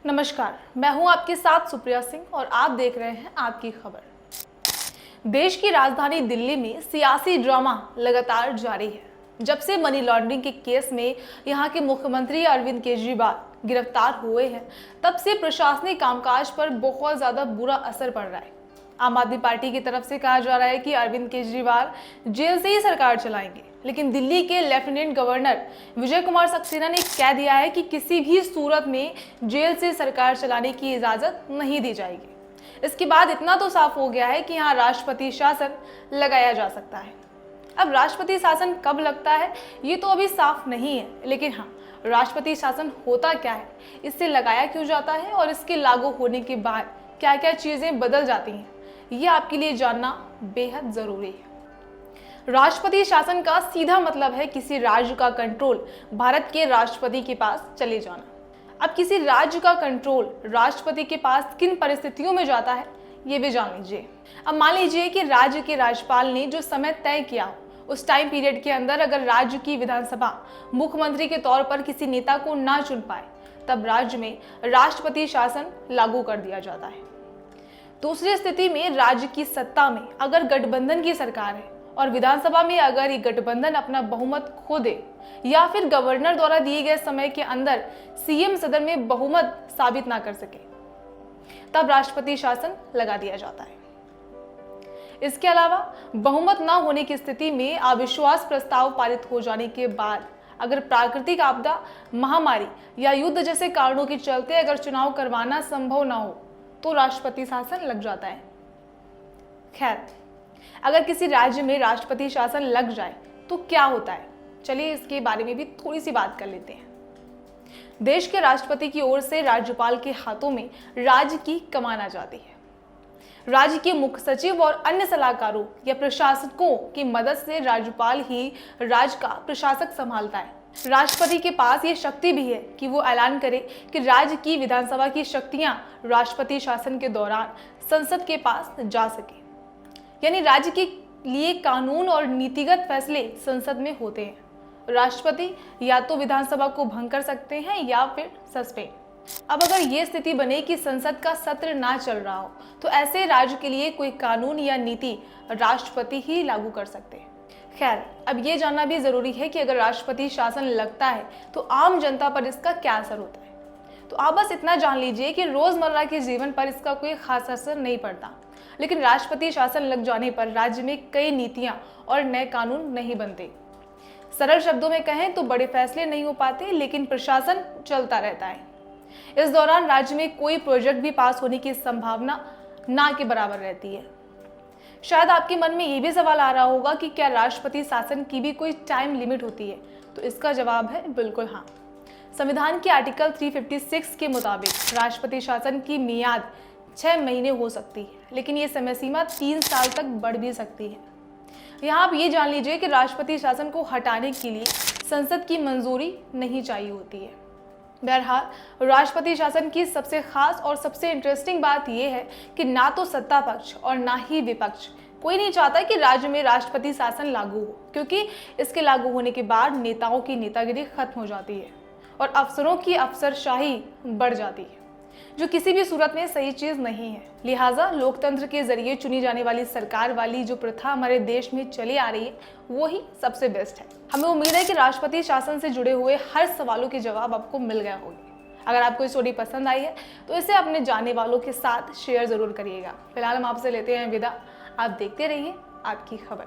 नमस्कार, मैं हूं आपके साथ सुप्रिया सिंह और आप देख रहे हैं आपकी खबर। देश की राजधानी दिल्ली में सियासी ड्रामा लगातार जारी है। जब से मनी लॉन्ड्रिंग के केस में यहां के मुख्यमंत्री अरविंद केजरीवाल गिरफ्तार हुए हैं, तब से प्रशासनिक कामकाज पर बहुत ज्यादा बुरा असर पड़ रहा है। आम आदमी पार्टी की तरफ से कहा जा रहा है कि अरविंद केजरीवाल जेल से ही सरकार चलाएंगे, लेकिन दिल्ली के लेफ्टिनेंट गवर्नर विजय कुमार सक्सेना ने कह दिया है कि किसी भी सूरत में जेल से सरकार चलाने की इजाजत नहीं दी जाएगी। इसके बाद इतना तो साफ हो गया है कि यहाँ राष्ट्रपति शासन लगाया जा सकता है। अब राष्ट्रपति शासन कब लगता है ये तो अभी साफ नहीं है, लेकिन हाँ, राष्ट्रपति शासन होता क्या है, इससे लगाया क्यों जाता है और इसके लागू होने के बाद क्या क्या चीजें बदल जाती हैं, ये आपके लिए जानना बेहद जरूरी है। राष्ट्रपति शासन का सीधा मतलब है किसी राज्य का कंट्रोल भारत के राष्ट्रपति के पास चले जाना। अब किसी राज्य का कंट्रोल राष्ट्रपति के पास किन परिस्थितियों में जाता है ये भी जान लीजिए। अब मान लीजिए कि राज्य के राज्यपाल ने जो समय तय किया हो, उस टाइम पीरियड के अंदर अगर राज्य की विधानसभा मुख्यमंत्री के तौर पर किसी नेता को ना चुन पाए, तब राज्य में राष्ट्रपति शासन लागू कर दिया जाता है। दूसरी स्थिति में राज्य की सत्ता में अगर गठबंधन की सरकार है और विधानसभा में अगर ये गठबंधन अपना बहुमत खो दे या फिर गवर्नर द्वारा दिए गए समय के अंदर सीएम सदन में बहुमत साबित ना कर सके, तब राष्ट्रपति शासन लगा दिया जाता है। इसके अलावा बहुमत ना होने की स्थिति में अविश्वास प्रस्ताव पारित हो जाने के बाद अगर प्राकृतिक आपदा, महामारी या युद्ध जैसे कारणों के चलते अगर चुनाव करवाना संभव ना हो तो राष्ट्रपति शासन लग जाता है। खैर, अगर किसी राज्य में राष्ट्रपति शासन लग जाए तो क्या होता है, चलिए इसके बारे में भी थोड़ी सी बात कर लेते हैं। देश के राष्ट्रपति की ओर से राज्यपाल के हाथों में राज्य की कमान आ जाती है। राज्य के मुख्य सचिव और अन्य सलाहकारों या प्रशासकों की मदद से राज्यपाल ही राज्य का प्रशासक संभालता है। राष्ट्रपति के पास ये शक्ति भी है कि वो ऐलान करे कि राज्य की विधानसभा की शक्तियां राष्ट्रपति शासन के दौरान संसद के पास जा सके, यानी राज्य के लिए कानून और नीतिगत फैसले संसद में होते हैं। राष्ट्रपति या तो विधानसभा को भंग कर सकते हैं या फिर सस्पेंड। अब अगर ये स्थिति बने कि संसद का सत्र ना चल रहा हो तो ऐसे राज्य के लिए कोई कानून या नीति राष्ट्रपति ही लागू कर सकते हैं। खैर, अब ये जानना भी जरूरी है कि अगर राष्ट्रपति शासन लगता है तो आम जनता पर इसका क्या असर होता है। तो आप बस इतना जान लीजिए कि रोजमर्रा के जीवन पर इसका कोई खास असर नहीं पड़ता, लेकिन राष्ट्रपति शासन लग जाने पर राज्य में कई नीतियां और नए कानून नहीं बनते। सरल शब्दों में कहें तो बड़े फैसले नहीं हो पाते, लेकिन प्रशासन चलता रहता है। इस दौरान राज्य में कोई प्रोजेक्ट भी पास होने की संभावना ना के बराबर रहती है। शायद आपके मन में ये भी सवाल आ रहा होगा कि क्या राष्ट्रपति शासन की भी कोई टाइम लिमिट होती है, तो इसका जवाब है बिल्कुल हाँ। संविधान के आर्टिकल 356 के मुताबिक राष्ट्रपति शासन की मियाद 6 महीने हो सकती है, लेकिन ये समय सीमा 3 साल तक बढ़ भी सकती है। यहाँ आप ये जान लीजिए कि राष्ट्रपति शासन को हटाने के लिए संसद की मंजूरी नहीं चाहिए होती है। बहरहाल, राष्ट्रपति शासन की सबसे खास और सबसे इंटरेस्टिंग बात यह है कि ना तो सत्ता पक्ष और ना ही विपक्ष कोई नहीं चाहता कि राज्य में राष्ट्रपति शासन लागू हो, क्योंकि इसके लागू होने के बाद नेताओं की नेतागिरी खत्म हो जाती है और अफसरों की अफसरशाही बढ़ जाती है, जो किसी भी सूरत में सही चीज नहीं है। लिहाजा लोकतंत्र के जरिए चुनी जाने वाली सरकार वाली जो प्रथा हमारे देश में चली आ रही है वो ही सबसे बेस्ट है। हमें उम्मीद है कि राष्ट्रपति शासन से जुड़े हुए हर सवालों के जवाब आपको मिल गए होंगे। अगर आपको स्टोरी पसंद आई है तो इसे अपने जानने वालों के साथ शेयर जरूर करिएगा। फिलहाल हम आपसे लेते हैं विदा। आप देखते रहिए आपकी खबर।